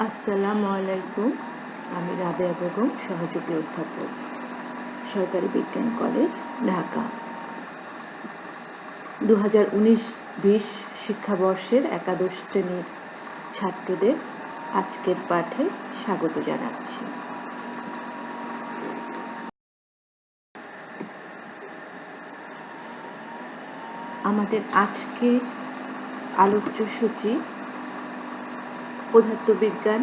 আসসালামু আলাইকুম। আমি রাবেয়া বেগম, সহযোগী অধ্যাপক, সরকারি বিজ্ঞান কলেজ, ঢাকা। 2019-20 শিক্ষাবর্ষের একাদশ শ্রেণীর ছাত্রদের আজকের পাঠে স্বাগত জানাচ্ছি। আমাদের আজকের আলোচ্য সূচি পদার্থবিজ্ঞান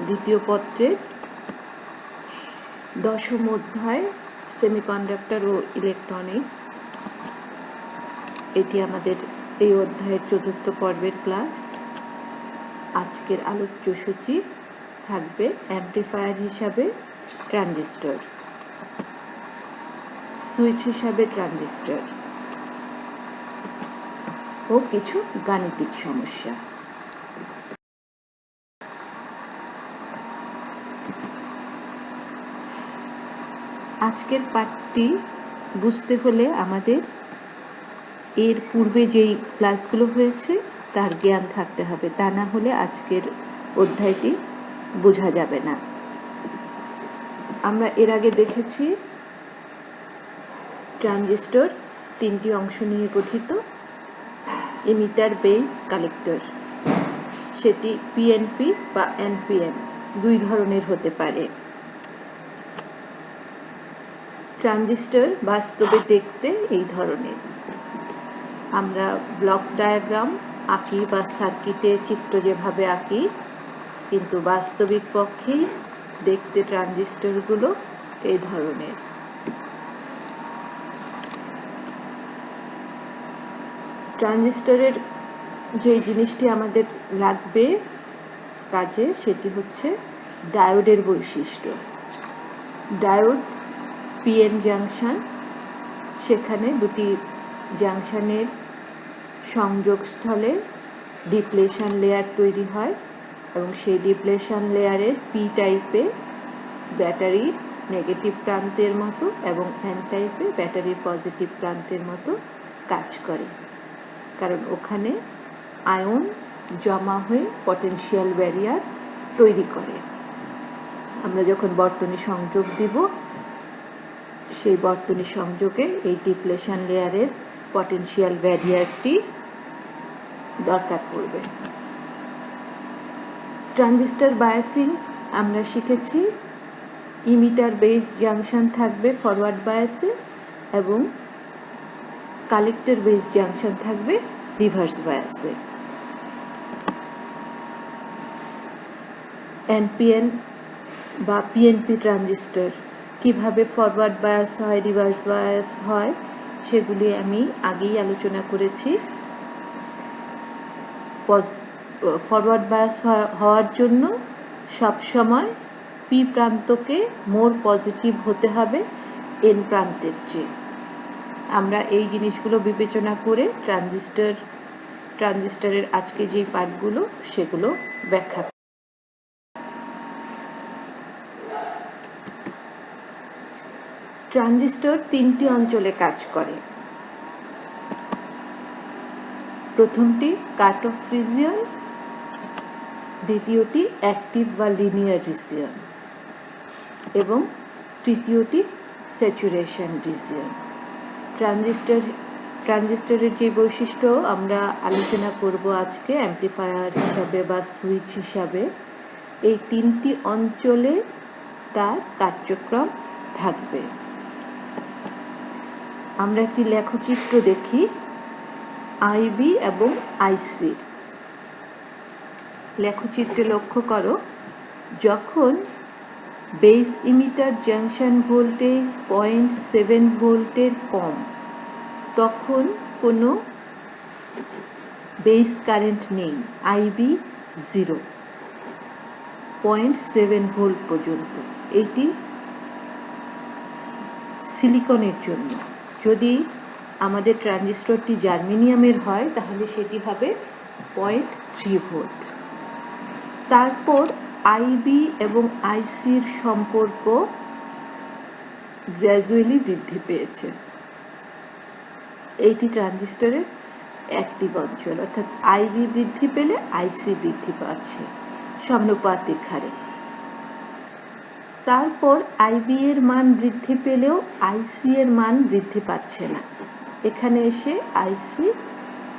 দ্বিতীয় পত্রের 10ম অধ্যায় সেমিকন্ডাক্টর ও ইলেকট্রনিক্স। এটি আমাদের এই অধ্যায়ের 4র্থ পর্বের ক্লাস। আজকের আলোচ্য সূচি থাকবে অ্যাম্প্লিফায়ার হিসাবে ট্রানজিস্টর, সুইচ হিসাবে ট্রানজিস্টর ও কিছু গাণিতিক সমস্যা। আজকের পাঠটি বুঝতে হলে আমাদের এর পূর্বে যেই ক্লাসগুলো হয়েছে তার জ্ঞান থাকতে হবে, তা না হলে আজকের অধ্যায়টি বোঝা যাবে না। আমরা এর আগে দেখেছি ট্রানজিস্টর 3টি অংশ নিয়ে গঠিত। Emitter, base, collector. সেটি পিএনপি বা এনপিএন 2 ধরনের হতে পারে। ট্রানজিস্টর বাস্তবে দেখতে এই ধরনের। আমরা ব্লক ডায়াগ্রাম আঁকি বা সার্কিটে চিত্র যেভাবে আঁকি, কিন্তু বাস্তবিক পক্ষেই দেখতে ট্রানজিস্টরগুলো এই ধরনের। ট্রানজিস্টরের যে জিনিসটি আমাদের লাগবে কাজে, সেটি হচ্ছে ডায়োডের বৈশিষ্ট্য। ডায়োড পিএন জাংশন, সেখানে দুটি জাংশনের সংযোগস্থলে ডিপ্লেশন লেয়ার তৈরি হয় এবং সেই ডিপ্লেশন লেয়ারের পি টাইপে ব্যাটারির নেগেটিভ প্রান্তের মতো এবং এন টাইপে ব্যাটারির পজিটিভ প্রান্তের মতো কাজ করে, কারণ ওখানে আয়ন জমা হয়ে পটেনশিয়াল ব্যারিয়ার তৈরি করে। আমরা যখন বর্তনী সংযোগ দিব, সেই বর্তনী সংযোগে এই ডিপ্লেশন লেয়ারের পটেনশিয়াল ব্যারিয়ারটি দরকার পড়বে। ট্রানজিস্টর বায়াসিং আমরা শিখেছি। ইমিটার বেস জাংশন থাকবে ফরওয়ার্ড বায়াসে এবং কালেক্টর বেস জাংশন থাকবে রিভার্স বায়াসে। এনপিএন বা পিএনপি ট্রানজিস্টর কিভাবে ফরওয়ার্ড বায়াস হয়, রিভার্স বায়াস হয়, সেগুলি আমি আগেই আলোচনা করেছি। ফরওয়ার্ড বায়াস হওয়ার জন্য সবসময় পি প্রান্তকে মোর পজিটিভ হতে হবে এন প্রান্তের চেয়ে। আমরা এই জিনিসগুলো বিবেচনা করে ট্রানজিস্টরের আজকে যে পাঠগুলো সেগুলো ব্যাখ্যা। ট্রানজিস্টর 3টি অঞ্চলে কাজ করে। প্রথমটি কাট অফ রিজিয়ন, দ্বিতীয়টি অ্যাক্টিভ বা লিনিয়ার রিজিয়ন এবং তৃতীয়টি স্যাচুরেশন রিজিয়ন। ট্রানজিস্টরের যে বৈশিষ্ট্য আমরা আলোচনা করব আজকে অ্যাম্প্লিফায়ার হিসাবে বা সুইচ হিসাবে, এই 3টি অঞ্চলে তার কার্যক্রম থাকবে। আমরা একটি লেখচিত্র দেখি আইবি এবং আইসির। লেখচিত্রে লক্ষ্য করো, যখন বেস ইমিটার জাংশন ভোল্টেজ 0.7 ভোল্টের কম, তখন কোনো বেস কারেন্ট নেই, আইবি 0, 0.7 ভোল্ট পর্যন্ত। এটি সিলিকনের জন্য। যদি আমাদের ট্রানজিস্টরটি জার্মেনিয়ামের হয় তাহলে সেটি হবে 0.3 ভোল্ট। তারপর আইবি এবং আইসির সম্পর্ক গ্র্যাজুয়ালি বৃদ্ধি পেয়েছে। এইটি ট্রানজিস্টরের অ্যাক্টিভ অঞ্চল, অর্থাৎ আইবি বৃদ্ধি পেলে আইসি বৃদ্ধি পাচ্ছে। সমানুপাতিক হারে। তারপর আইবি এর মান বৃদ্ধি পেলেও আইসি এর মান বৃদ্ধি পাচ্ছে না। এখানে এসে আইসি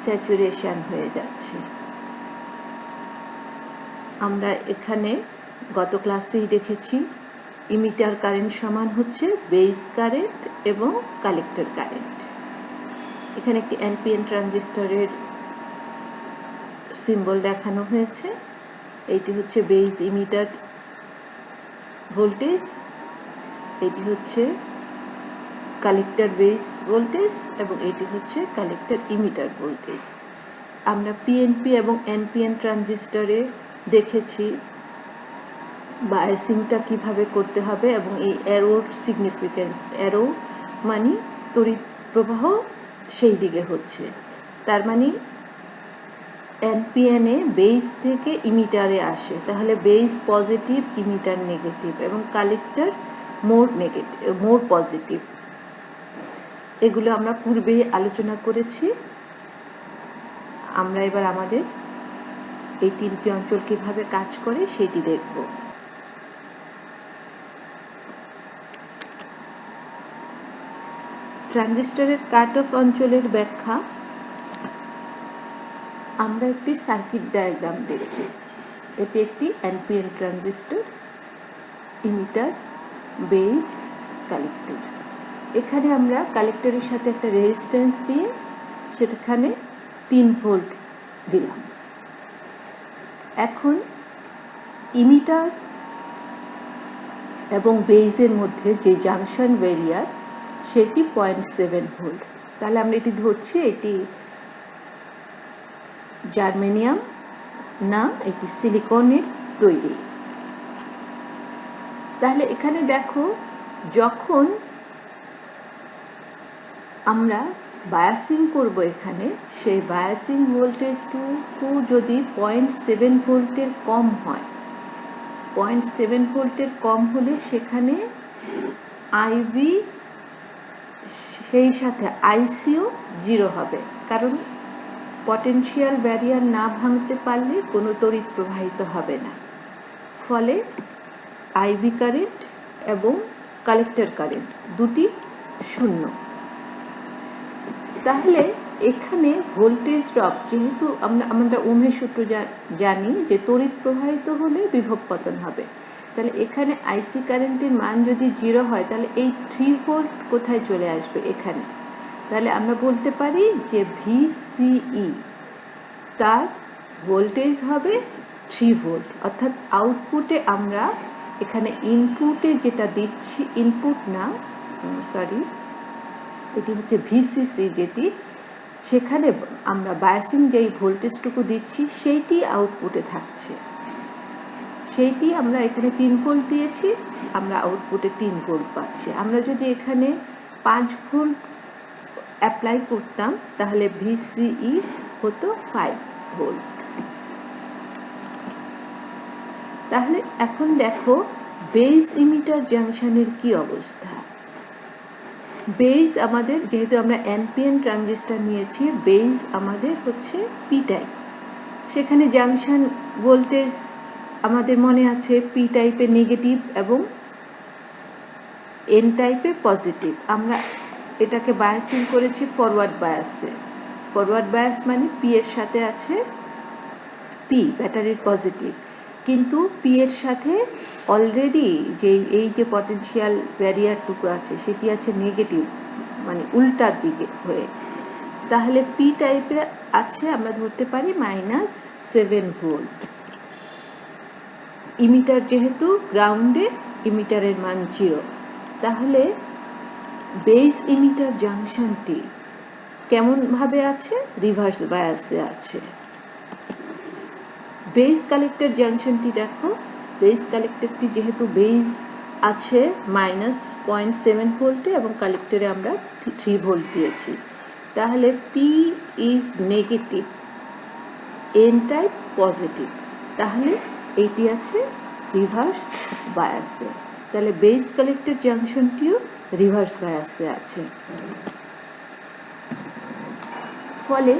স্যাচুরেশন হয়ে যাচ্ছে। আমরা এখানে গত ক্লাসেই দেখেছি ইমিটার কারেন্ট সমান হচ্ছে বেস কারেন্ট এবং কালেক্টর কারেন্ট। এখানে একটি এনপিএন ট্রানজিস্টরের সিম্বল দেখানো হয়েছে। এইটি হচ্ছে বেস ইমিটার ভোল্টেজ, এটি হচ্ছে কালেক্টর বেস ভোল্টেজ এবং এটি হচ্ছে কালেক্টর ইমিটার ভোল্টেজ। আমরা পিএনপি এবং এনপিএন ট্রানজিস্টরে দেখেছি বায়াসিংটা কিভাবে করতে হবে এবং এই অ্যারোর সিগনিফিক্যান্স, অ্যারো মানে তড়িৎ প্রবাহ সেই দিকে হচ্ছে, তার মানে এনপিএনে বেস থেকে ইমিটারে আসে, তাহলে বেস পজিটিভ, ইমিটার নেগেটিভ এবং কালেক্টর মোর পজিটিভ। এগুলো আমরা পূর্বে আলোচনা করেছি। আমরা এবার আমাদের এই তিনটি অঞ্চল কিভাবে কাজ করে সেটি দেখব। ট্রানজিস্টরের কাট অফ অঞ্চলের ব্যাখ্যা আমরা একটি সার্কিট ডায়াগ্রাম দেখি। এটি একটি NPN transistor, emitter, base, collector. এখানে আমরা কালেক্টরের সাথে একটা রেজিস্ট্যান্স দিয়ে সেখানে 3 ভোল্ট দিলাম। এখন ইমিটার এবং বেসের মধ্যে যে জাংশন ব্যারিয়ার সেটি 0.7 ভোল্ট। তাহলে আমরা এটি ধরছি এটি জার্মেনিয়াম না, এটি সিলিকনের তৈরি। তাহলে এখানে দেখো, যখন আমরা বায়াসিং করব এখানে, সেই বায়াসিং ভোল্টেজটুকু যদি 0.7 ভোল্টের কম হয়, 0.7 ভোল্টের কম হলে সেখানে আইভি সেই সাথে আইসিও 0 হবে, কারণ পটেনশিয়াল ব্যারিয়ার না ভাঙতে পারলে কোনো তড়িৎ প্রবাহিত হবে না। ফলে আইভি কারেন্ট এবং কালেক্টর কারেন্ট দুটি 0। তাহলে এখানে ভোল্টেজ ড্রপ, যেহেতু আমরা ওহমের সূত্র জানি যে তড়িৎ প্রবাহিত হলে বিভব পতন হবে, তাহলে এখানে আইসি কারেন্টের মান যদি 0 হয় তাহলে এই 3 ভোল্ট কোথায় চলে আসবে? এখানে। তাহলে আমরা বলতে পারি যে ভিসিই তার ভোল্টেজ হবে 3 ভোল্ট, অর্থাৎ আউটপুটে আমরা এখানে ইনপুটে যেটা দিচ্ছি, ইনপুট না সরি এটি হচ্ছে ভিসিসি, যেটি সেখানে আমরা বায়াসিং যেই ভোল্টেজটুকু দিচ্ছি সেইটি আউটপুটে থাকছে, সেইটি আমরা এখানে 3 ভোল্ট দিয়েছি, আমরা আউটপুটে 3 ভোল্ট পাচ্ছি। আমরা যদি এখানে 5 ভোল্ট অ্যাপ্লাই করতাম তাহলে ভিসিই হতো 5 ভোল্ট। তাহলে এখন দেখো বেস ইমিটার জাংশনের কি অবস্থা। বেস আমাদের, যেহেতু আমরা এনপিএন ট্রানজিস্টর নিয়েছি, বেস আমাদের হচ্ছে পি টাইপ। সেখানে জাংশন ভোল্টেজ আমাদের মনে আছে পি টাইপে নেগেটিভ এবং এন টাইপে পজিটিভ। আমরা এটাকে বায়াসিং করেছি ফরওয়ার্ড বায়াসে। ফরওয়ার্ড বায়াস মানে পি এর সাথে আছে পি, ব্যাটারির পজিটিভ, কিন্তু পি এর সাথে অলরেডি এই যে পটেনশিয়াল ব্যারিয়ারটুকু আছে সেটি আছে নেগেটিভ, মানে উল্টার দিকে হয়ে। তাহলে পি টাইপে আছে, আমরা ধরতে পারি -7 ভোল্ট। ইমিটার যেহেতু গ্রাউন্ডে, ইমিটারের মান 0, তাহলে বেস ইমিটার জাংশনটি কেমনভাবে আছে? রিভার্স বায়াসে আছে। বেস কালেক্টর জাংশনটি দেখো, বেস কালেক্টরটি যেহেতু বেস আছে -0.7 ভোল্টে এবং কালেক্টরে আমরা 3 ভোল্ট দিয়েছি, তাহলে P is negative, N type positive, তাহলে এইটি আছে রিভার্স বায়াসে। তাহলে বেস কালেক্টর জাংশনটিও রিভার্স বায়াসে আছে। ফলে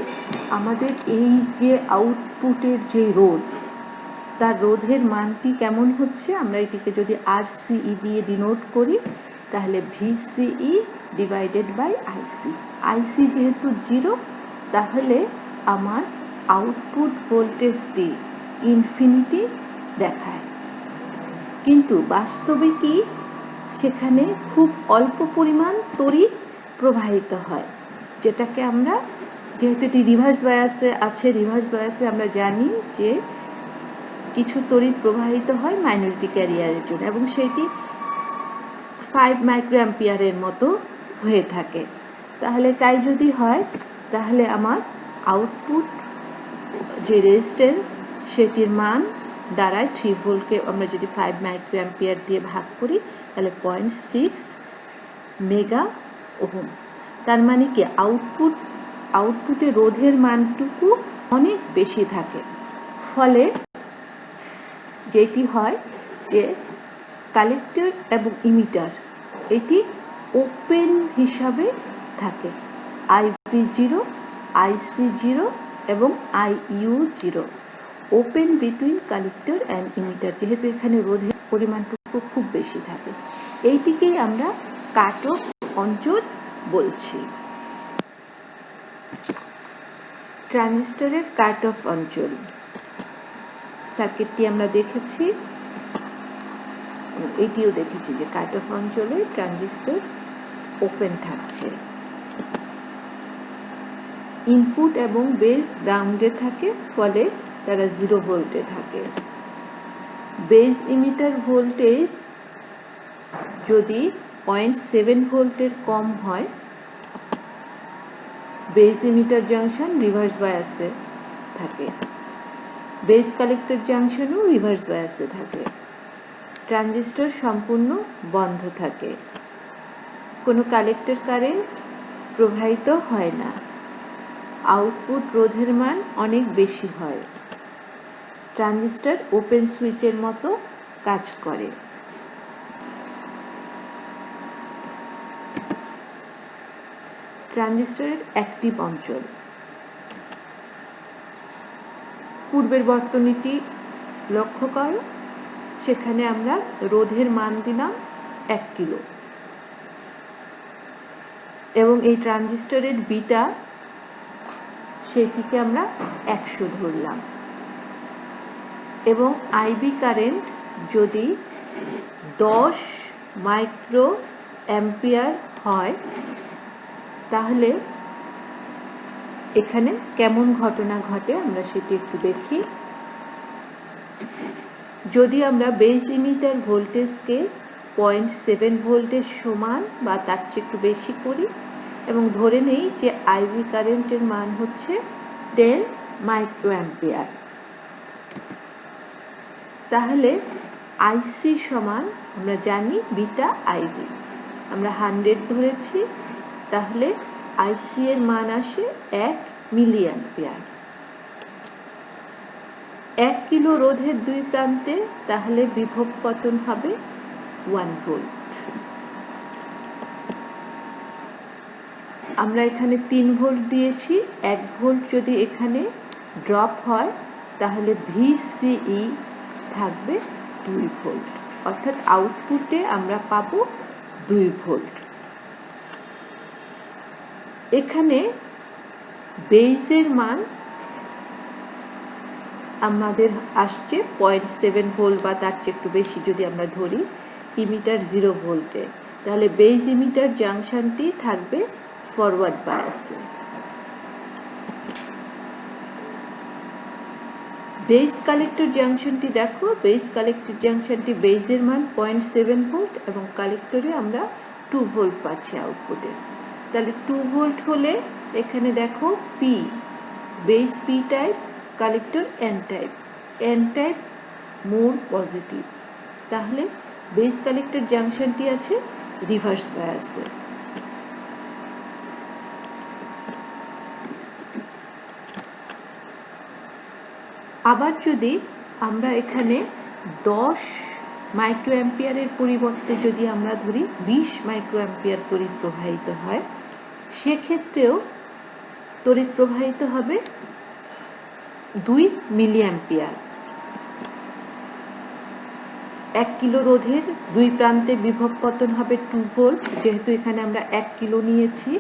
আমাদের এই যে আউটপুটের যে রোধ, তার রোধের মানটি কেমন হচ্ছে, আমরা এটিকে যদি RCE দিয়ে ডিনোট করি তাহলে VCE divided by IC। IC যেহেতু 0 তাহলে আমার আউটপুট ভোল্টেজটি ইনফিনিটি দেখায়, কিন্তু বাস্তবে কি সেখানে খুব অল্প পরিমাণ তড়িৎ প্রবাহিত হয়, যেটাকে আমরা, যেহেতু এটি রিভার্স বায়াসে আছে, রিভার্স বায়াসে আমরা জানি যে কিছু তড়িৎ প্রবাহিত হয় মাইনরিটি ক্যারিয়ারের জন্য এবং সেটি 5 মাইক্রোঅ্যাম্পিয়ারের মতো হয়ে থাকে। তাহলে তাই যদি হয় তাহলে আমার আউটপুট যে রেজিস্ট্যান্স সেটির মান দাঁড়ায় 3 ভোল্টকে আমরা যদি 5 মাইক্রোঅ্যাম্পিয়ার দিয়ে ভাগ করি তাহলে 0.6 মেগা ওহম। তার মানে কি আউটপুটে রোধের মানটুকু অনেক বেশি থাকে, ফলে যেটি হয় যে কালেক্টর এবং ইমিটার এটি ওপেন হিসাবে থাকে, IV0, IC0 এবং IU0 open between collector and emitter, যেহেতু এখানে রোধের পরিমাণটুকু খুব বেশি থাকে। এইটিকেই আমরা কাট অফ অঞ্চল বলছি। ট্রানজিস্টরের কাট অফ অঞ্চল সার্কিটটি আমরা দেখেছি, এটিও দেখেছি যে কাট অফ অঞ্চলে ট্রানজিস্টর ওপেন থাকছে। ইনপুট এবং বেস গ্রাউন্ডে থাকে, ফলে তারা 0 ভোল্টে থাকে। বেস ইমিটার ভোল্টেজ যদি 0.7 ভোল্টের কম হয়, বেস ইমিটার জাংশন রিভার্স বায়াসে থাকে, বেস কালেক্টর জাংশনও রিভার্স বায়াসে থাকে। ট্রানজিস্টর সম্পূর্ণ বন্ধ থাকে, কোনো কালেক্টর কারেন্ট প্রবাহিত হয় না, আউটপুট রোধের মান অনেক বেশি হয়। ট্রানজিস্টর ওপেন সুইচের মতো কাজ করে। ট্রানজিস্টরের অ্যাক্টিভ অঞ্চল, পূর্বের বর্তনীটি লক্ষ্য করো, সেখানে আমরা রোধের মান দিলাম 1 কিলো এবং এই ট্রানজিস্টরের বিটা সেটিকে আমরা 100 ধরলাম এবং আইবি কারেন্ট যদি 10 মাইক্রো অ্যাম্পিয়ার হয় তাহলে এখানে কেমন ঘটনা ঘটে আমরা সেটি একটু দেখি। যদি আমরা বেস ইমিটার ভোল্টেজকে 0.7 ভোল্টের সমান বা তার চেয়ে একটু বেশি করি এবং ধরে নেই যে আইভি কারেন্টের মান হচ্ছে 10 মাইক্রোঅ্যাম্পিয়ার, তাহলে আইসি সমান আমরা জানি বিটা আইভি, আমরা 100 ধরেছি, তাহলে আইসি এর মান আসে 1 মিলি অ্যাম্পিয়ার। 1 কিলো রোধের দুই প্রান্তে তাহলে বিভব পতন হবে 1 ভোল্ট। আমরা এখানে 3 ভোল্ট দিয়েছি, 1 ভোল্ট যদি এখানে ড্রপ হয় তাহলে VCE থাকবে 2 ভোল্ট, অর্থাৎ আউটপুটে আমরা পাবো 2 ভোল্ট। এখানে বেসের মান আমাদের আসছে 0.7 ভোল্ট বা তার চেয়ে একটু বেশি যদি আমরা ধরি, ইমিটার 0 ভোল্টে, তাহলে বেস ইমিটার জাংশনটি থাকবে ফরওয়ার্ড বায়াসে। বেস কালেক্টর জাংশনটি দেখো, বেস কালেক্টর জাংশনটি বেসের মান 0.7 ভোল্ট এবং কালেক্টরে আমরা 2 ভোল্ট পাচ্ছি আউটপুটে। তাহলে 2 ভোল্ট হলে এখানে দেখো P, base P type, collector N type, N type more positive, তাহলে বেস কালেক্টর জাংশনটি আছে রিভার্স বায়াসে। আবার যদি আমরা এখানে 10 মাইক্রোঅ্যাম্পিয়ারের পরিবর্তে যদি আমরা ধরি 20 মাইক্রোঅ্যাম্পিয়ার তড়িৎ প্রবাহিত হয়, সেক্ষেত্রেও তড়িৎ প্রবাহিত হবে 2 মিলি অ্যাম্পিয়ার। 1 কিলো রোধের দুই প্রান্তে বিভব পতন হবে 2 ভোল্ট। যেহেতু এখানে আমরা 1 কিলো নিয়েছি,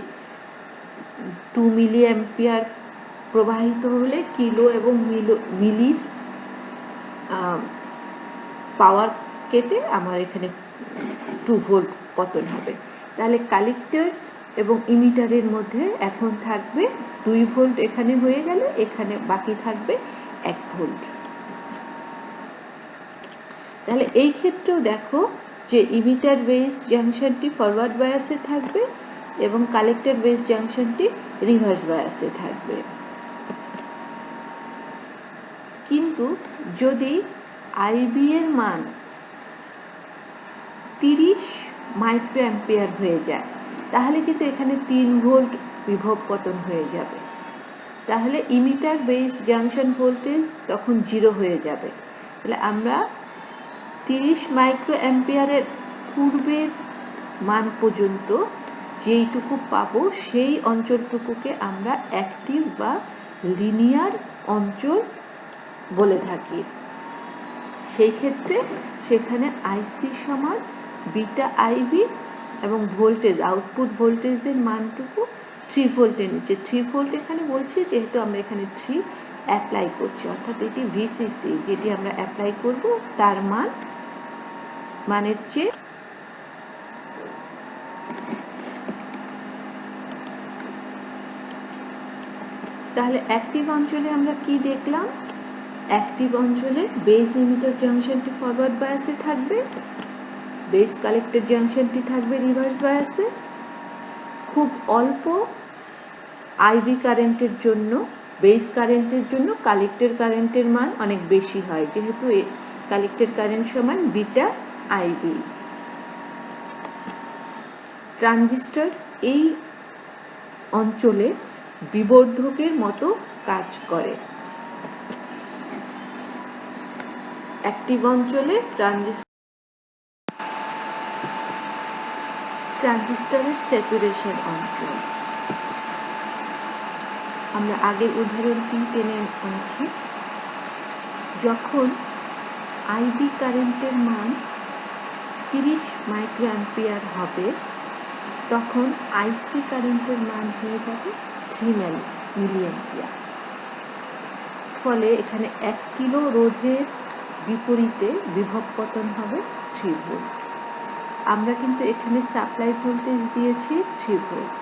2 মিলি অ্যাম্পিয়ার প্রবাহিত হলে কিলো এবং মিলির পাওয়ার কেটে আমার এখানে 2 ভোল্ট পতন হবে। তাহলে কালেক্টর এবং ইমিটারের মধ্যে এখন থাকবে 2 ভোল্ট, এখানে হয়ে গেল, এখানে বাকি থাকবে 1 ভোল্ট। তাহলে এই ক্ষেত্রেও দেখো যে ইমিটার বেস জাংশনটি ফরওয়ার্ড বায়াসে থাকবে এবং কালেক্টর বেস জাংশনটি রিভার্স বায়াসে থাকবে। কিন্তু যদি আইবি এর মান 30 মাইক্রো অ্যাম্পিয়ার হয়ে যায়, তাহলে কিন্তু এখানে 3 ভোল্ট বিভব পতন হয়ে যাবে। তাহলে ইমিটার বেস জাংশন ভোল্টেজ তখন 0 হয়ে যাবে। তাহলে আমরা 30 মাইক্রো অ্যাম্পিয়ারের পূর্বের মান পর্যন্ত যেইটুকু পাবো সেই অঞ্চলটুকুকে আমরা অ্যাক্টিভ বা লিনিয়ার অঞ্চল বলে থাকি। সেই ক্ষেত্রে সেখানে আইসি সমান বিটা আইবি এবং ভোল্টেজ, আউটপুট ভোল্টেজের মানটুকু 3 ভোল্টের নিচে। 3 ভোল্ট এখানে বলছি যেহেতু আমরা এখানে 3 অ্যাপ্লাই করছি, অর্থাৎ এটি ভিসিসি যেটি আমরা অ্যাপ্লাই করব তার মানের চেয়ে তাহলে অ্যাক্টিভ অঞ্চলে আমরা কি দেখলাম? অ্যাক্টিভ অঞ্চলে বেস ইমিটার জাংশনটি ফরওয়ার্ড বায়াসে থাকবে, বেস কালেক্টর জাংশনটি থাকবে রিভার্স বায়াসে। খুব অল্প আইভি কারেন্টের জন্য, বেস কারেন্টের জন্য কালেক্টর কারেন্টের মান অনেক বেশি হয়, যেহেতু কালেক্টর কারেন্ট সমান বিটা আইভি। ট্রানজিস্টর এই অঞ্চলে বিবর্ধকের মতো কাজ করে। অ্যাক্টিভ অঞ্চলে ট্রানজিস্টরের স্যাচুরেশন অঞ্চল। আমরা আগের উদাহরণটি টেনে আনছি। যখন আইবি কারেন্টের মান 30 মাইক্রো অ্যাম্পিয়ার হবে, তখন আইসি কারেন্টের মান হয়ে যাবে 3 মিলি অ্যাম্পিয়ার। ফলে এখানে 1 কিলো রোধের বিপরীতে বিভব পতন হবে 3 ভোল্ট। আমরা কিন্তু এখানে সাপ্লাই ভোল্টেজ দিয়েছি 3 ভোল্ট।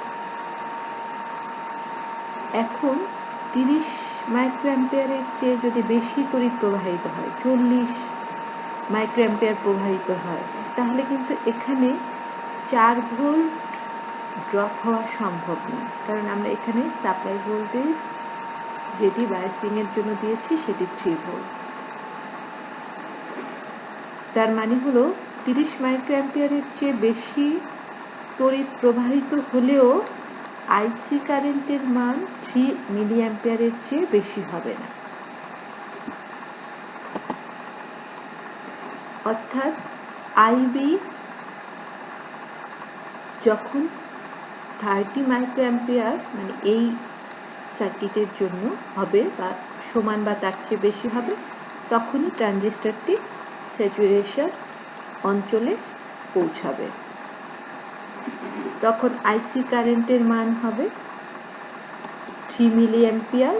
এখন 30 মাইক্রো অ্যাম্পিয়ারের চেয়ে যদি বেশি তড়িৎ প্রবাহিত হয়, 40 মাইক্রো অ্যাম্পিয়ার প্রবাহিত হয়, তাহলে কিন্তু এখানে 4 ভোল্ট ড্রপ হওয়া সম্ভব নয়, কারণ আমরা এখানে সাপ্লাই ভোল্টেজ যেটি বায়াসিংয়ের জন্য দিয়েছি সেটি 3 ভোল্ট। তার মানে হলো 30 মাইক্রো অ্যাম্পিয়ারের চেয়ে বেশি তড়িৎ প্রবাহিত হলেও আইসি কারেন্টের মান 3 মিলি অ্যাম্পিয়ারের চেয়ে বেশি হবে না। অর্থাৎ আইবি যখন 30 মাইক্রো অ্যাম্পিয়ার মানে এই সার্কিটের জন্য হবে বা সমান বা তার চেয়ে বেশি হবে, তখনই ট্রানজিস্টরটি স্যাচুরেশন অঞ্চলে পৌঁছাবে। তখন আইসি কারেন্টের মান হবে 3 মিলি অ্যাম্পিয়ার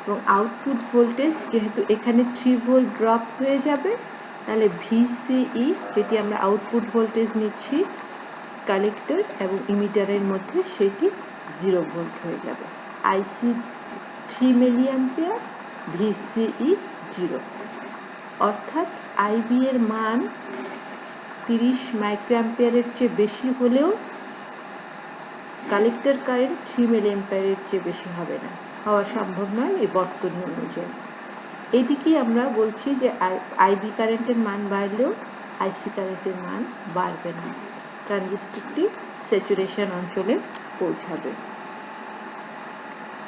এবং আউটপুট ভোল্টেজ যেহেতু এখানে 3 ভোল্ট ড্রপ হয়ে যাবে, তাহলে ভিসিই যেটি আমরা আউটপুট ভোল্টেজ নিচ্ছি কালেক্টর এবং ইমিটারের মধ্যে, সেটি 0 ভোল্ট হয়ে যাবে। আইসি 3 মিলি অ্যাম্পিয়ার, ভিসিই 0। অর্থাৎ আইবি এর মান 30 মাইক্রো অ্যাম্পিয়ারের চেয়ে বেশি হলেও কালেক্টর কারেন্ট 3 মিলি অ্যাম্পিয়ারের চেয়ে বেশি হবে না, হওয়া সম্ভব নয় এই বর্তনী অনুযায়ী। এদিকে আমরা বলছি যে আইবি কারেন্টের মান বাড়লেও আইসি কারেন্টের মান বাড়বে না, ট্রানজিস্টরটি স্যাচুরেশন অঞ্চলে পৌঁছাবে।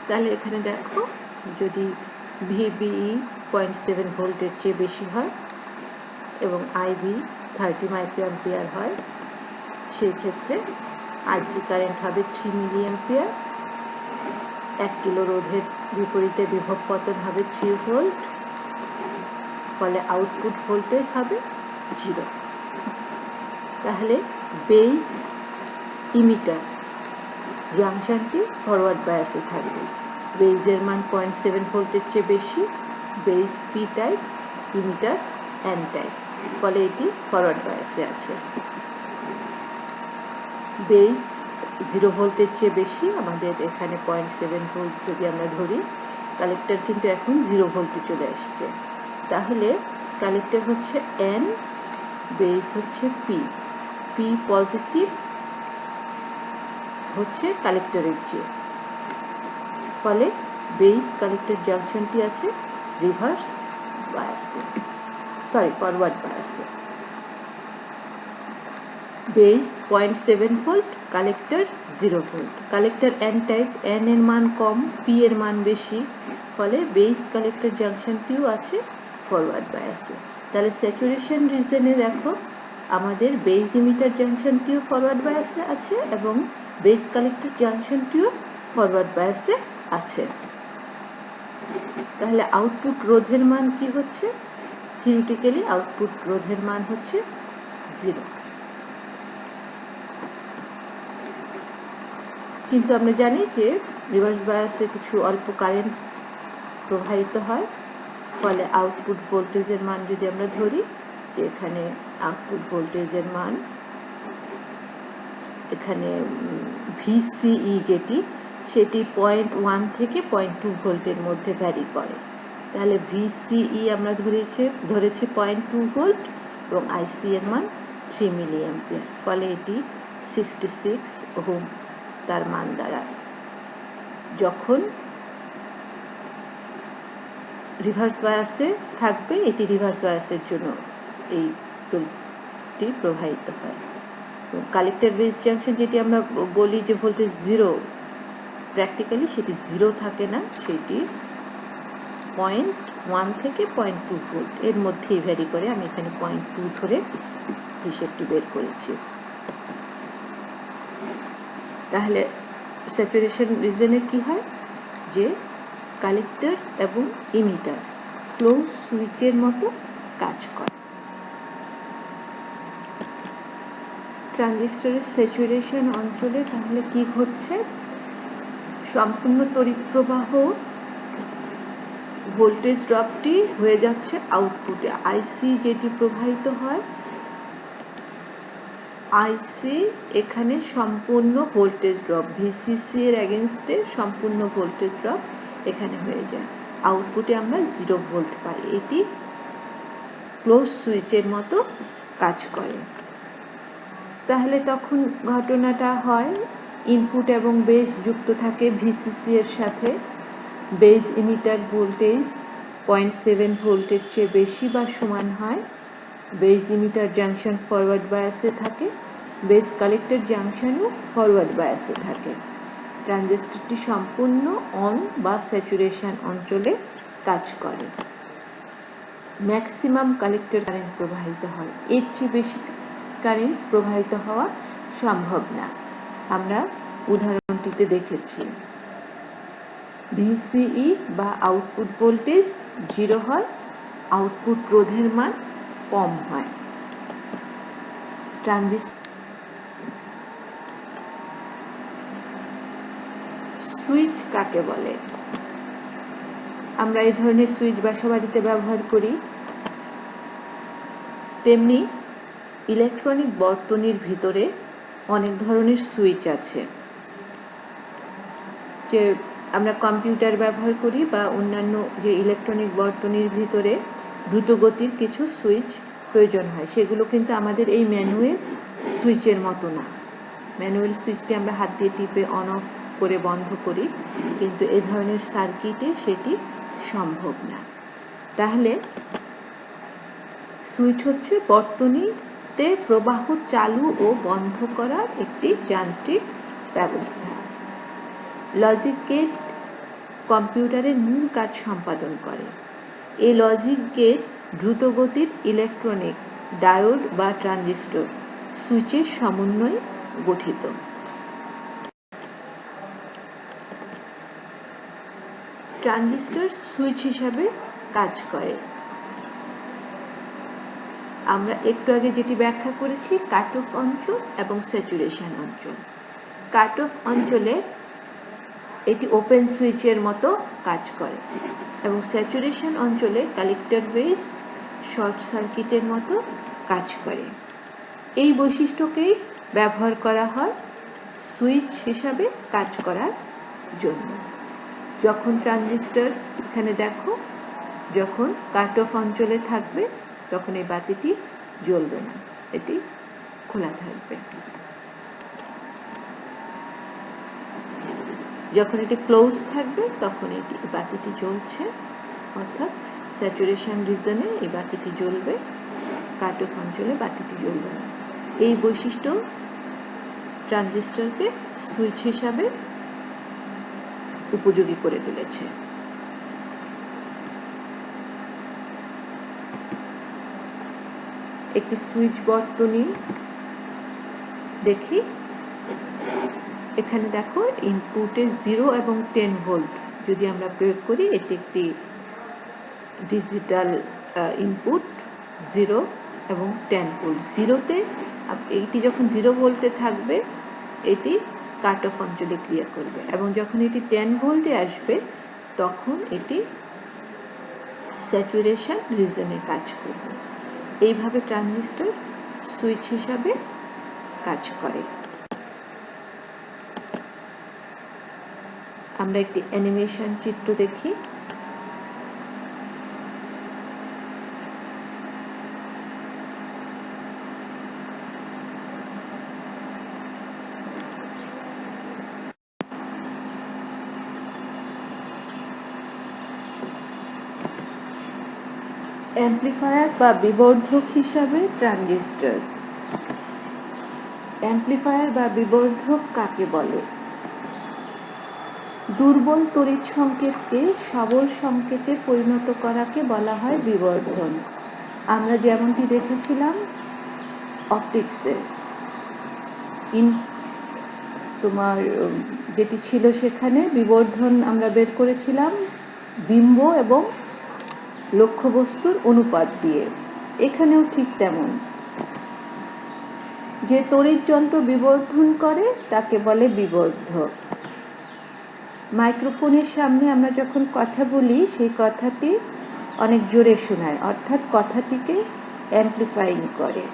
তাহলে এখানে দেখো, যদি ভিবিই 0.7 ভোল্টের চেয়ে বেশি হয় এবং আইবি 30 মাইক্রো অ্যাম্পিয়ার হয়, সেই ক্ষেত্রে আইসি কারেন্ট হবে 3 মিলি অ্যাম্পিয়ার, 1 কিলো রোধের বিপরীতে বিভব পতন হবে 3 ভোল্ট, ফলে আউটপুট ভোল্টেজ হবে 0। তাহলে বেস ইমিটার জাংশনটি ফরওয়ার্ড বায়াসে থাকবে। বেসের মান 0.7 ভোল্টের চেয়ে বেশি, base P type, emitter N type, ফলে এটি ফরওয়ার্ড বায়াসে আছে। বেস 0 ভোল্টের চেয়ে বেশি, আমাদের এখানে 0.7 ভোল্ট যদি আমরা ধরি, কালেক্টর কিন্তু এখন 0 ভোল্টে চলে আসছে। তাহলে কালেক্টর হচ্ছে এন, বেস হচ্ছে পি, পি পজিটিভ হচ্ছে কালেক্টরের চেয়ে, ফলে বেস কালেক্টর জাংশনটি আছে রিভার্স বায়াসে, ফরওয়ার্ড বায়াসে। Base 0.7 volt, collector 0 volt. Collector N type, N এর মান কম, পি এর মান বেশি, ফলে বেস কালেক্টর জাংশনটিও আছে ফরওয়ার্ড বায়াসে। তাহলে স্যাচুরেশন রিজনে দেখো আমাদের বেস ইমিটার জাংশনটিও ফরওয়ার্ড বায়াসে আছে এবং বেস কালেক্টর জাংশনটিও ফরওয়ার্ড বায়াসে আছে। তাহলে আউটপুট রোধের মান কি হচ্ছে? থিওরিটিক্যালি আউটপুট রোধের মান হচ্ছে 0। কিন্তু আমরা জানি যে রিভার্স বায়াসে কিছু অল্প কারেন্ট প্রবাহিত হয়, ফলে আউটপুট ভোল্টেজের মান যদি আমরা ধরি, যে এখানে আউটপুট ভোল্টেজের মান এখানে ভিসিই যেটি, সেটি 0.1 থেকে 0.2 ভোল্টের মধ্যে ভ্যারি করে। তাহলে ভিসিই আমরা ধরেছি 0.2 ভোল্ট এবং আইসি এর মান 3 মিলি অ্যাম্পিয়ার, ফলে এটি 66 ওহম তার মান দাঁড়ায়। যখন রিভার্স বায়াসে থাকবে, এটি রিভার্স বায়াসের জন্য এই তড়িৎটি প্রবাহিত হয়। কালেক্টর বেস জাংশন যেটি আমরা বলি যে ভোল্টেজ 0, প্র্যাকটিক্যালি সেটি 0 থাকে না, সেটি 0.1 থেকে 0.2 ভোল্ট এর মধ্যেই ভ্যারি করে। আমি এখানে 0.2 ধরে হিসেবটি বের করেছি। তাহলে স্যাচুরেশন রিজনে কি হয়, যে কালেক্টর এবং ইমিটার ক্লোজ সুইচের মতো কাজ করে। ট্রানজিস্টরের স্যাচুরেশন অঞ্চলে তাহলে কি ঘটছে? সম্পূর্ণ তড়িৎ প্রবাহ ভোল্টেজ ড্রপটি হয়ে যাচ্ছে আউটপুটে। আইসি যেটি প্রবাহিত হয়, আইসি এখানে সম্পূর্ণ ভোল্টেজ ড্রপ, ভিসিসি এর এগেনস্টে সম্পূর্ণ ভোল্টেজ ড্রপ এখানে হয়ে যায়। আউটপুটে আমরা 0 ভোল্ট পাই। এটি ক্লোজ সুইচের মতো কাজ করে। তাহলে তখন ঘটনাটা হয়, ইনপুট এবং বেস যুক্ত থাকে ভিসিসি এর সাথে। বেস ইমিটার ভোল্টেজ 0.7 ভোল্টের চেয়ে বেশি বা সমান হয়। বেস ইমিটার জাংশন ফরওয়ার্ড বায়াসে থাকে, বেস কালেক্টর জাংশনও ফরওয়ার্ড বায়াসে থাকে। ট্রানজিস্টরটি সম্পূর্ণ অন বা স্যাচুরেশন অঞ্চলে কাজ করে। ম্যাক্সিমাম কালেক্টর কারেন্ট প্রবাহিত হয়, এর চেয়ে বেশি কারেন্ট প্রবাহিত হওয়া সম্ভব না। আমরা উদাহরণটিতে দেখেছি, ভিসিই বা আউটপুট ভোল্টেজ 0 হয়, আউটপুট রোধের মান কম হয়। ট্রানজিস্টর সুইচ কাকে বলে? আমরা এই ধরনের সুইচ বাসাবাড়িতে ব্যবহার করি। তেমনি ইলেকট্রনিক বর্তনীর ভিতরে অনেক ধরনের সুইচ আছে, যে আমরা কম্পিউটার ব্যবহার করি বা অন্যান্য যে ইলেকট্রনিক বর্তনীর ভিতরে দ্রুতগতির কিছু সুইচ প্রয়োজন হয়। সেগুলো কিন্তু আমাদের এই ম্যানুয়াল সুইচের মতো না। ম্যানুয়াল সুইচটি আমরা হাত দিয়ে টিপে অন অফ করে বন্ধ করি, কিন্তু এই ধরনের সার্কিটে সেটি সম্ভব না। তাহলে সুইচ হচ্ছে বর্তনীতে প্রবাহ চালু ও বন্ধ করার একটি যান্ত্রিক ব্যবস্থা। লজিক গেট কম্পিউটারের মূল কাজ সম্পাদন করে। এই লজিক গেট দ্রুতগতির ইলেকট্রনিক ডায়োড বা ট্রানজিস্টর সুইচের সমন্বয়ে গঠিত। ট্রানজিস্টর সুইচ হিসাবে কাজ করে। আমরা একটু আগে যেটি ব্যাখ্যা করেছি কাট অফ অঞ্চল এবং স্যাচুরেশন অঞ্চল। কাট অফ অঞ্চলে এটি ওপেন সুইচের মতো কাজ করে এবং স্যাচুরেশন অঞ্চলে কালেক্টর বেস শর্ট সার্কিটের মতো কাজ করে। এই বৈশিষ্ট্যকেই ব্যবহার করা হয় সুইচ হিসাবে কাজ করার জন্য। যখন ট্রানজিস্টর এখানে দেখো যখন কাট অফ অঞ্চলে থাকবে তখন এই বাতিটি জ্বলবে না, এটি খোলা থাকবে। যখন এটি ক্লোজ থাকবে তখন এটি বাতিটি জ্বলছে, অর্থাৎ স্যাচুরেশন রিজনে এই বাতিটি জ্বলবে, কাট অফ অঞ্চলে বাতিটি জ্বলবে না। এই বৈশিষ্ট্য ট্রানজিস্টরকে সুইচ হিসাবে উপযোগী করে তুলেছে। একটি সুইচ বর্তনী দেখি। এখানে দেখো ইনপুটে 0 এবং 10 ভোল্ট যদি আমরা প্রয়োগ করি, এটি একটি ডিজিটাল ইনপুট 0 এবং 10 ভোল্ট। 0তে এইটি যখন 0 ভোল্টে থাকবে এটি কাট অফ অঞ্চলে ক্রিয়া করবে এবং যখন এটি 10 ভোল্টে আসবে তখন এটি স্যাচুরেশন রিজনে কাজ করবে। এইভাবে ট্রানজিস্টর সুইচ হিসাবে কাজ করে। আমরা একটি অ্যানিমেশন চিত্র দেখি। অ্যাম্প্লিফায়ার বা বিবর্ধক হিসাবে ট্রানজিস্টর। অ্যাম্প্লিফায়ার বা বিবর্ধক কাকে বলে? দুর্বল তড়িৎ সংকেতকে সবল সংকেতে পরিণত করাকে বলা হয় বিবর্ধন। আমরা যেমনটি দেখেছিলাম অপটিক্সে, তোমার যেটি ছিল সেখানে বিবর্ধন আমরা বের করেছিলাম বিম্ব এবং লক্ষ্যবস্তুর অনুপাত দিয়ে। এখানেও ঠিক তেমন, যে তড়িৎ যন্ত্র বিবর্ধন করে তাকে বলে বিবর্ধক। মাইক্রোফোনের সামনে আমরা যখন কথা বলি সেই কথাটি অনেক জোরে শোনায়, অর্থাৎ কথাটিকে অ্যাম্প্লিফাইং করে।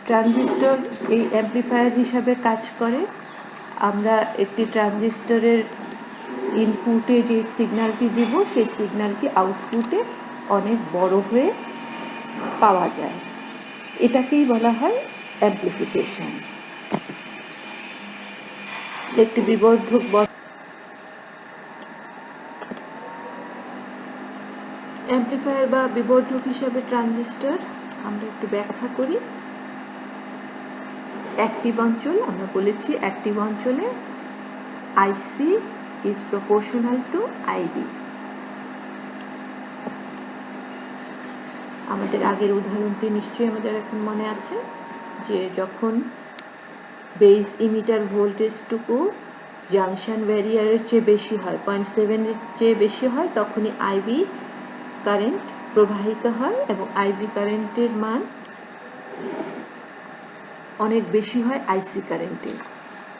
ট্রানজিস্টর এই অ্যাম্প্লিফায়ার হিসাবে কাজ করে। আমরা একটি ট্রানজিস্টরের ইনপুটে যে সিগন্যালটি দিব সেই সিগন্যালটি আউটপুটে অনেক বড় হয়ে পাওয়া যায়, এটাকেই বলা হয় অ্যাম্প্লিফিকেশন। একটি বিবর্ধক অ্যাম্প্লিফায়ার বা বিবর্ধক হিসাবে ট্রানজিস্টর আমরা একটু ব্যাখ্যা করি। অ্যাক্টিভ অঞ্চল, আমরা বলেছি অ্যাক্টিভ অঞ্চলে IC is proportional to IB। আমাদের আগের উদাহরণটি নিশ্চয়ই আমাদের এখন মনে আছে, যে যখন বেস ইমিটার ভোল্টেজটুকু জাংশন ব্যারিয়ারের চেয়ে বেশি হয়, 0.7-এর চেয়ে বেশি হয়, তখনই IB কারেন্ট প্রবাহিত হয় এবং IB কারেন্টের মান অনেক বেশি হয় IC কারেন্টের,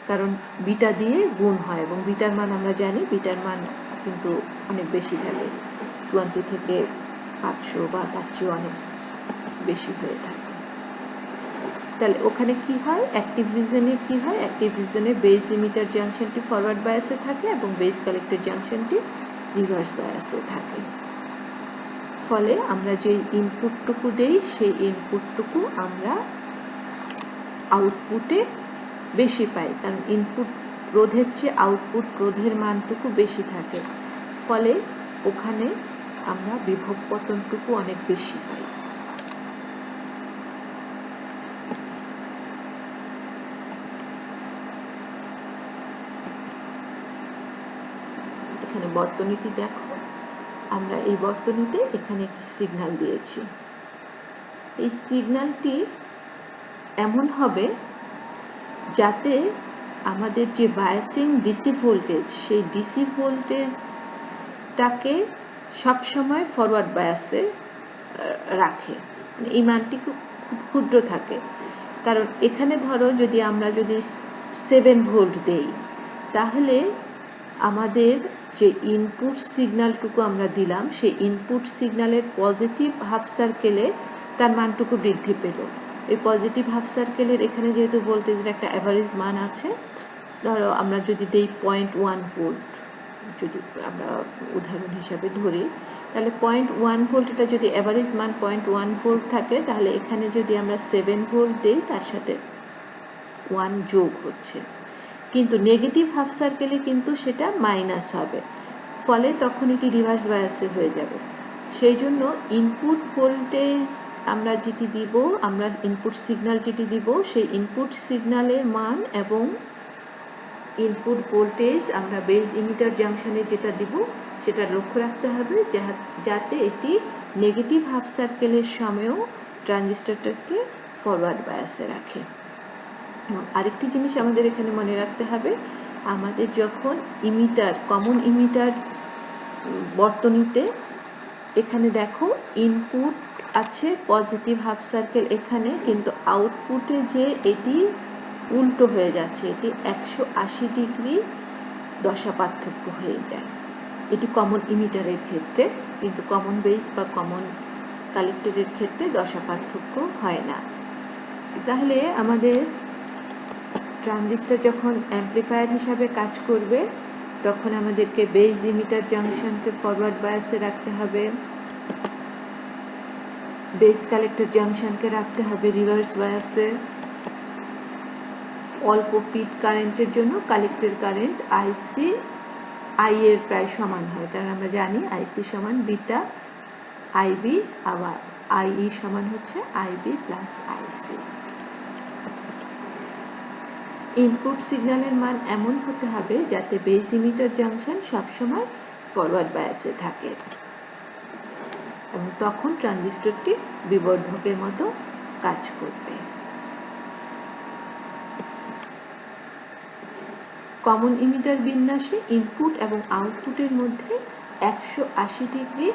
কারণ বিটা দিয়ে গুণ হয় এবং বিটার মান আমরা জানি, বিটার মান কিন্তু অনেক বেশি থাকে, 20 থেকে 500 বা তার চেয়ে অনেক বেশি হয়ে থাকে। তাহলে ওখানে কি হয়, অ্যাক্টিভ রিজনে কি হয়, অ্যাক্টিভ রিজনে বেস ইমিটার জাংশনটি ফরওয়ার্ড বায়াসে থাকে এবং বেস কালেক্টর জাংশনটি রিভার্স বায়াসে থাকে। ফলে আমরা যে ইনপুটটুকু দেই সেই ইনপুটটুকু আমরা আউটপুটে বেশি পাই, কারণ ইনপুট রোধের চেয়ে আউটপুট রোধের মানটুকু বেশি থাকে, ফলে ওখানে আমরা বিভব পতনটুকু অনেক বেশি পাই। এখানে বর্তনীটি দেখো, আমরা এই বর্তনীতে এখানে একটি সিগন্যাল দিয়েছি। এই সিগন্যালটি এমন হবে যাতে আমাদের যে বায়াসিং ডিসি ভোল্টেজ, সেই ডিসি ভোল্টেজটাকে সব সময় ফরওয়ার্ড বায়াসে রাখে, এই মানটি খুব ক্ষুদ্র থাকে। কারণ এখানে ধরো যদি আমরা 7 ভোল্ট দেই, তাহলে আমাদের যে ইনপুট সিগন্যালটুকু আমরা দিলাম সেই ইনপুট সিগন্যালের পজিটিভ হাফ সার্কেলে তার মানটুকু বৃদ্ধি পেল। এই পজিটিভ হাফ সার্কেলের এখানে যেহেতু ভোল্টেজের একটা অ্যাভারেজ মান আছে, ধরো আমরা যদি দেই 0.1 ভোল্ট, যদি আমরা উদাহরণ হিসাবে ধরি, তাহলে 0.1 ভোল্ট এটা যদি অ্যাভারেজ মান 0.1 ভোল্ট থাকে, তাহলে এখানে যদি আমরা 7 ভোল্ট দিই তার সাথে 1 যোগ হচ্ছে, কিন্তু নেগেটিভ হাফ সার্কেলে কিন্তু সেটা মাইনাস হবে, ফলে তখন এটি রিভার্স বায়াসে হয়ে যাবে। সেই জন্য ইনপুট ভোল্টেজ আমরা যেটি দিব, আমরা ইনপুট সিগন্যাল যেটি দিব, সেই ইনপুট সিগন্যালের মান এবং ইনপুট ভোল্টেজ আমরা বেস ইমিটার জাংশনে যেটা দিব সেটা লক্ষ্য রাখতে হবে, যাতে এটি নেগেটিভ হাফ সার্কেলের সময়ও ট্রানজিস্টরটাকে ফরওয়ার্ড বায়াসে রাখে। আরেকটি জিনিস আমাদের এখানে মনে রাখতে হবে, আমাদের যখন ইমিটার, কমন ইমিটার বর্তনীতে, এখানে দেখো ইনপুট আছে পজিটিভ হাফ সার্কেল এখানে, কিন্তু আউটপুটে যে এটি উল্টো হয়ে যাচ্ছে, এটি 180 ডিগ্রি দশা পার্থক্য হয়ে যায়। এটি কমন ইমিটারের ক্ষেত্রে, কিন্তু কমন বেস বা কমন কালেক্টরের ক্ষেত্রে দশা পার্থক্য হয় না। তাহলে আমাদের ট্রানজিস্টর যখন অ্যাম্প্লিফায়ার হিসাবে কাজ করবে, তখন আমাদেরকে বেস ইমিটার জাংশনকে ফরওয়ার্ড বায়াসে রাখতে হবে, বেস কালেক্টর জাংশনকে রাখতে হবে রিভার্স বায়াসে। অল্প পিট কারেন্টের জন্য কালেক্টর কারেন্ট আইসি আই এর প্রায় সমান হয়, কারণ আমরা জানি আইসি সমান বিটা আইবি, আবার আইই সমান হচ্ছে আইবি প্লাস আইসি। ইনপুট সিগন্যালের মান এমন হতে হবে যাতে বেস ইমিটার জাংশন সবসময় ফরওয়ার্ড বায়াসে থাকে, এবং তখন ট্রানজিস্টরটি বিবর্ধকের মতো কাজ করবে। কমন ইমিটার বিন্যাসে ইনপুট এবং আউটপুটের মধ্যে 180 ডিগ্রি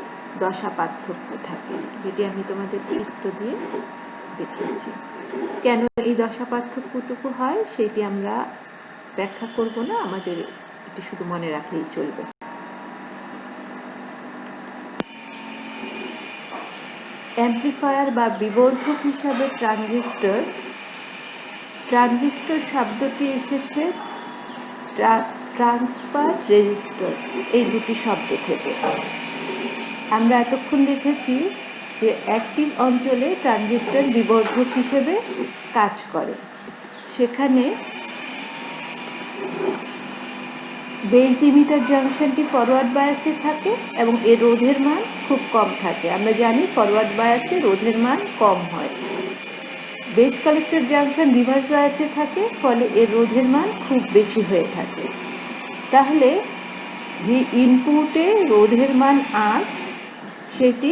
দশা পার্থক্য থাকে, যেটি আমি তোমাদের চিত্র দিয়ে দেখিয়েছি। কেন এই দশা পার্থক্যটুকু হয় সেটি আমরা ব্যাখ্যা করব না, আমাদের এটি শুধু মনে রাখলেই চলবে। অ্যাম্প্লিফায়ার বা বিবর্ধক হিসাবে ট্রানজিস্টর শব্দটি এসেছে ট্রান্সফার রেজিস্টর এই দুটি শব্দ থেকে। আমরা এতক্ষণ দেখেছি যে অ্যাক্টিভ অঞ্চলে ট্রানজিস্টর বিবর্ধক হিসেবে কাজ করে, সেখানে বেস ইমিটার জাংশনটি ফরওয়ার্ড বায়াসে থাকে এবং এর রোধের মান খুব কম থাকে। আমরা জানি ফরওয়ার্ড বায়াসে রোধের মান কম হয়। বেস কালেক্টর জাংশন রিভার্স বায়াসে থাকে, ফলে এর রোধের মান খুব বেশি হয়ে থাকে। তাহলে ইনপুটে রোধের মান আর, সেটি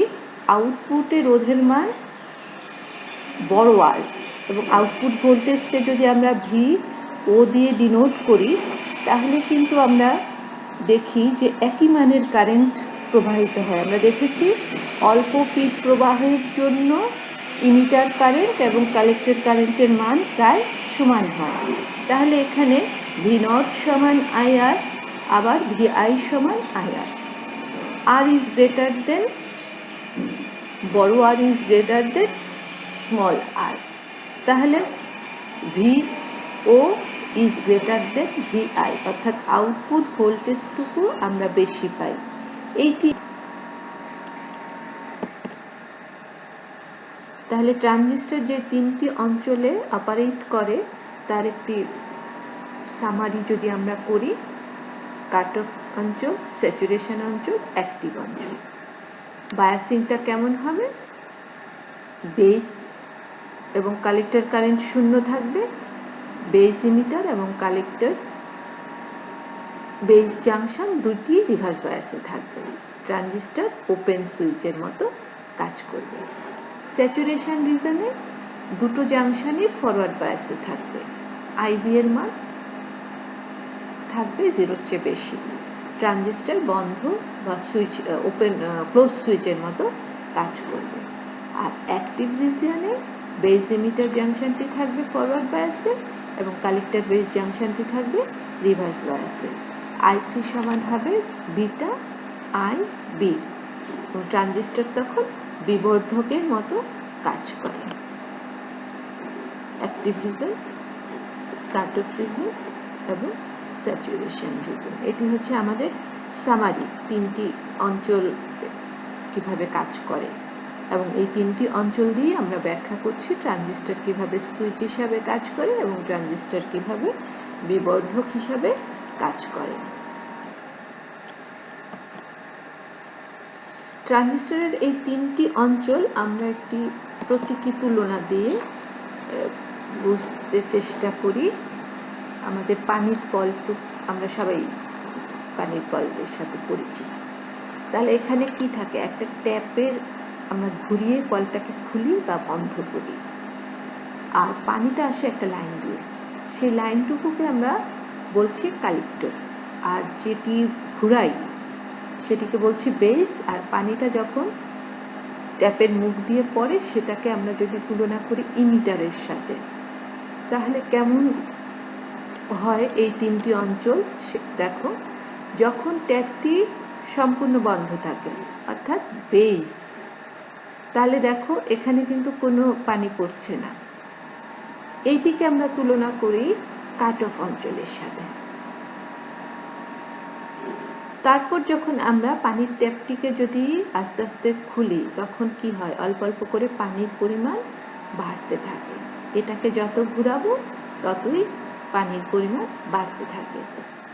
আউটপুটে রোধের মান বড় আর, এবং আউটপুট ভোল্টেজকে যদি আমরা ভি ও দিয়ে ডিনোট করি, তাহলে কিন্তু আমরা দেখি যে একই মানের কারেন্ট প্রবাহিত হয়। আমরা দেখেছি অল্প পিট প্রবাহের জন্য ইমিটার কারেন্ট এবং কালেক্টর কারেন্টের মান প্রায় সমান হয়। তাহলে এখানে ভি নট সমান আই আর, আবার ভি আই সমান I R. R is greater than, বড় R is greater than small R. তাহলে V O is greater than V I, অর্থাৎ আউটপুট ভোল্টেজটুকু আমরা বেশি পাই। এইটি তাহলে ট্রানজিস্টর যে তিনটি অঞ্চলে অপারেট করে তার একটি সামারি যদি আমরা করি, কাট অফ অঞ্চল, স্যাচুরেশন অঞ্চল, অ্যাক্টিভ অঞ্চল। বায়াসিংটা কেমন হবে? বেস এবং কালেক্টর কারেন্ট শূন্য থাকবে, বেস ইমিটার এবং কালেক্টর বেস জাংশন দুটি রিভার্স বায়াসে থাকবে। ট্রানজিস্টর ওপেন সুইচের মতো কাজ করবে। স্যাচুরেশন রিজনে দুটো জাংশনই ফরওয়ার্ড বায়াসে থাকবে, আইবি এর মান থাকবে 0-র চেয়ে বেশি। ট্রানজিস্টর বন্ধ বা সুইচ ওপেন ক্লোজ সুইচের মতো কাজ করবে। আর অ্যাক্টিভ রিজিয়নে বেস এমিটার জাংশনটি থাকবে ফরওয়ার্ড বায়াসে এবং কালেক্টর বেস জাংশনটি থাকবে রিভার্স বায়াসে। আইসি সমান হবে বিটা আই বি এবং ট্রানজিস্টর তখন বিবর্ধকের মতো কাজ করে। Active reason, cut of reason এবং স্যাচুরেশন রিজন, এটি হচ্ছে আমাদের সামারি, তিনটি অঞ্চল কিভাবে কাজ করে এবং এই তিনটি অঞ্চল দিয়ে আমরা ব্যাখ্যা করছি ট্রানজিস্টর কিভাবে সুইচ হিসাবে কাজ করে এবং ট্রানজিস্টর কিভাবে বিবর্ধক হিসাবে কাজ করে। ট্রানজিস্টরের এই তিনটি অঞ্চল আমরা একটি প্রতীকী তুলনা দিয়ে বুঝতে চেষ্টা করি। আমাদের পানির কলটুক আমরা সবাই পানির কলের সাথে পরিচিত। তাহলে এখানে কি থাকে, একটা ট্যাপের আমরা ঘুরিয়ে কলটাকে খুলি বা বন্ধ করি, আর পানিটা আসে একটা লাইন দিয়ে, সেই লাইনটুকুকে আমরা বলছি কালেক্টর, আর যেটি ঘুরাই সেটিকে বলছি বেস। আর পানিটা যখন ট্যাপের মুখ দিয়ে পড়ে সেটাকে আমরা যদি তুলনা করি ইমিটারের সাথে, তাহলে কেমন হয় এই তিনটি অঞ্চল দেখো। যখন ট্যাপটি সম্পূর্ণ বন্ধ থাকে অর্থাৎ বেস, তাহলে দেখো এখানে কিন্তু কোনো পানি পড়ছে না। এইটিকে আমরা তুলনা করি কাট অফ অঞ্চলের সাথে। তারপর যখন আমরা পানির ট্যাপটিকে যদি আস্তে আস্তে খুলি তখন কি হয়, অল্প অল্প করে পানির পরিমাণ বাড়তে থাকে। এটাকে যত ঘুরাবো ততই পানির পরিমাণ বাড়তে থাকে।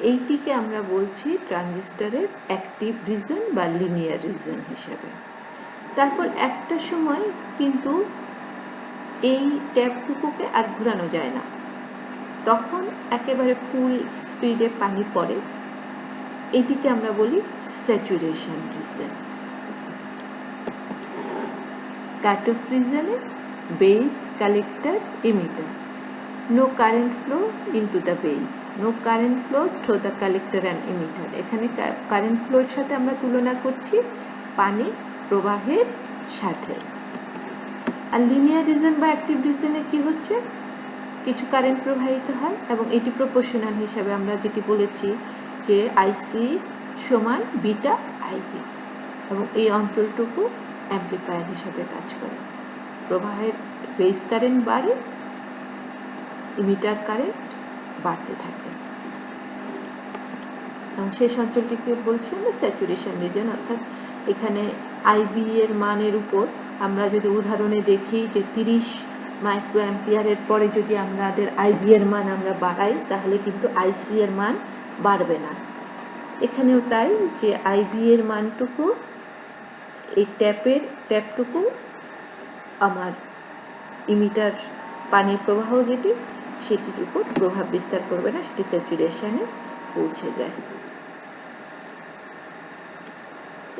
এইটিকে আমরা বলছি ট্রানজিস্টরের অ্যাক্টিভ রিজন বা লিনিয়ার রিজন হিসেবে। তারপর একটা সময় কিন্তু এই ট্যাপটুকুকে আর ঘুরানো যায় না, তখন একেবারে ফুল স্পিডে পানি পড়ে। এটিকে আমরা বলি স্যাচুরেশন রিজন। কাট অফ রিজনে base, collector, emitter. No current flow into the base, no current flow through the collector and emitter. এখানে কারেন্ট ফ্লোর সাথে আমরা তুলনা করছি পানি প্রবাহের সাথে। আর লিনিয়ার রিজন বা অ্যাক্টিভ রিজনে কি হচ্ছে, কিছু কারেন্ট প্রবাহিত হয় এবং এটি প্রপোর্শনাল হিসাবে আমরা যেটি বলেছি যে আইসি সমান বিটা আইবি, এবং এই অঞ্চলটুকু অ্যাম্প্লিফায়ার হিসাবে কাজ করে। প্রবাহের বেস কারেন্ট বাড়ে, ইমিটার কারেন্ট বাড়তে থাকে এবং শেষ অঞ্চলটিকে বলছি আমরা স্যাচুরেশন রিজন। অর্থাৎ এখানে আইবি এর মানের উপর আমরা যদি উদাহরণে দেখি যে 30 মাইক্রো অ্যাম্পিয়ারের পরে যদি আমাদের আইবি এর মান আমরা বাড়াই তাহলে কিন্তু আইসি এর মান বাড়বে না। এখানেও তাই, যে আইবি এর মানটুকু এই ট্যাপটুকু আমার ইমিটার পানির প্রবাহ যেটি সেটির উপর প্রভাব বিস্তার করবে না, সেটি স্যাচুরেশনে পৌঁছে যায়।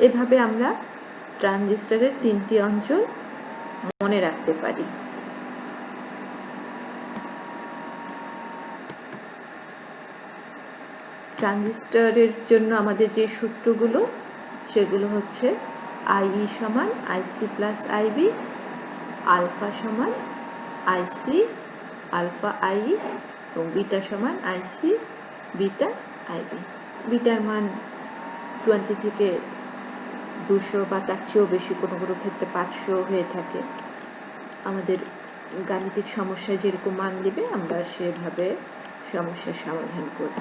এভাবে আমরা ট্রানজিস্টরের তিনটি অঞ্চল মনে রাখতে পারি। ট্রানজিস্টরের জন্য আমাদের যে সূত্রগুলো সেগুলো হচ্ছে আইই সমান আইসি প্লাস আইবি, আলফা সমান আইসি আলফা আই এবং বিটা সমান আইসি বিটা আইবি। বিটার মান 20 থেকে 200 বা তার চেয়েও বেশি, কোনো কোনো ক্ষেত্রে 500 হয়ে থাকে। আমাদের গাণিতিক সমস্যায় যেরকম মান দেবে আমরা সেভাবে সমস্যার সমাধান করি।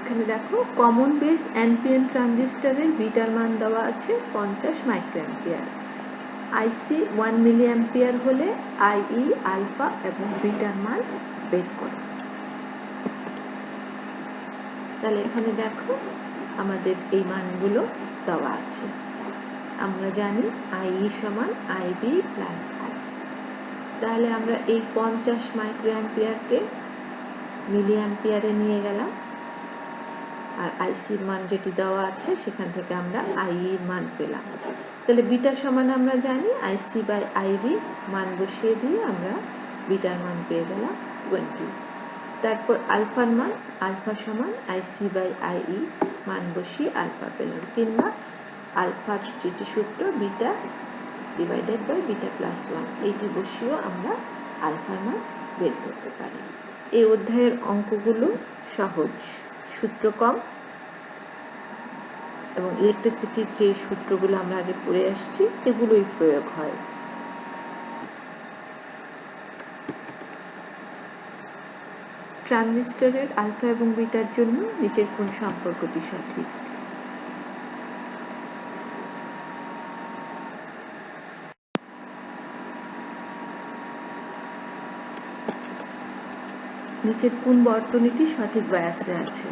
এখানে দেখো কমন বেস এনপিএন ট্রানজিস্টরের বিটার মান দেওয়া আছে 50 মাইক্রো অ্যাম্পিয়ার। আইসি 1 মিলি অ্যাম্পিয়ার হলে আইই, আলফা এবং বিটার মান বের করো। তাহলে এখানে দেখো আমাদের এই মানগুলো দেওয়া আছে। আমরা জানি আইই সমান আইবি প্লাস আইসি। তাহলে আমরা এই 50 মাইক্রো অ্যাম্পিয়ারকে মিলি অ্যাম্পিয়ারে নিয়ে গেলাম, আর আইসির মান যেটি দেওয়া আছে সেখান থেকে আমরা আইইর মান পেলাম। তাহলে বিটা সমান আমরা জানি আইসি বাই আইবি, মান বসিয়ে দিয়ে আমরা বিটার মান পেয়ে গেলাম 20। তারপর আলফার মান আলফা সমান IC/IE মান বসিয়ে আলফা পেলাম, কিংবা আলফার যেটি সূত্র beta divided by beta plus 1, এইটি বসিয়েও আমরা আলফার মান বের করতে পারি। এই অধ্যায়ের অঙ্কগুলো সহজ, সূত্র কম, এবং ইলেকট্রিসিটির যে সূত্রগুলো আমরা আগে পড়ে আসছি এগুলোই প্রয়োগ হয়। ট্রানজিস্টরের আলফা এবং বিটার জন্য নিচের কোন সম্পর্কটি সঠিক? নিচের কোন বর্তনীটি সঠিক বায়াসে আছে?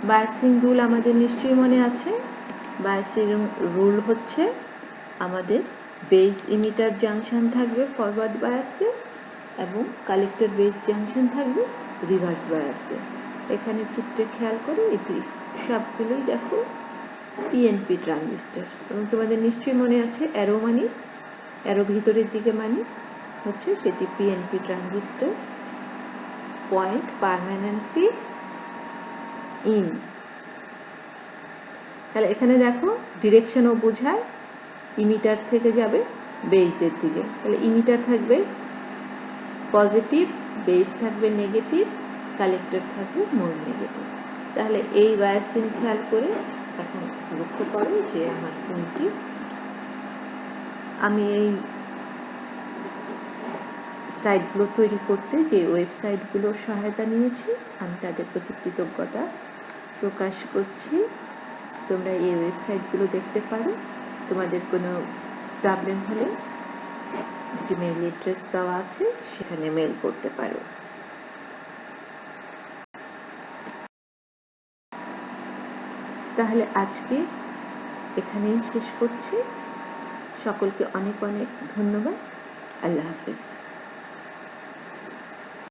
বায়াসিং রুল আমাদের নিশ্চয়ই মনে আছে। বায়াসিং রুল হচ্ছে আমাদের বেস ইমিটার জাংশন থাকবে ফরওয়ার্ড বায়াসে এবং কালেক্টর বেস জাংশন থাকবে রিভার্স বায়াসে। এখানে চিত্রে খেয়াল করো, এটি সবগুলোই দেখো পিএনপি ট্রানজিস্টর, এবং তোমাদের নিশ্চয়ই মনে আছে অ্যারো মানি, অ্যারো ভিতরের দিকে মানি হচ্ছে সেটি PNP transistor, point permanently in. তাহলে এখানে দেখো ডিরেকশনও বোঝায়, ইমিটার থেকে যাবে বেসের দিকে, তাহলে ইমিটার থাকবে পজিটিভ, বেস থাকবে নেগেটিভ, কালেক্টর থাকবে মোর নেগেটিভ। তাহলে এই বায়াসিং খেয়াল করে এখন লক্ষ্য করো যে আমার কোনটি। আমি এই স্লাইডগুলো তৈরি করতে যে ওয়েবসাইটগুলোর সহায়তা নিয়েছি আমি তাদের প্রতি কৃতজ্ঞতা প্রকাশ করছি। তোমরা এই ওয়েবসাইটগুলো দেখতে পারো। তোমাদের কোনো প্রবলেম হলে একটি মেইল অ্যাড্রেস দেওয়া আছে, সেখানে মেইল করতে পারো। তাহলে আজকে এখানেই শেষ করছি। সকলকে অনেক অনেক ধন্যবাদ। আল্লাহ হাফেজ।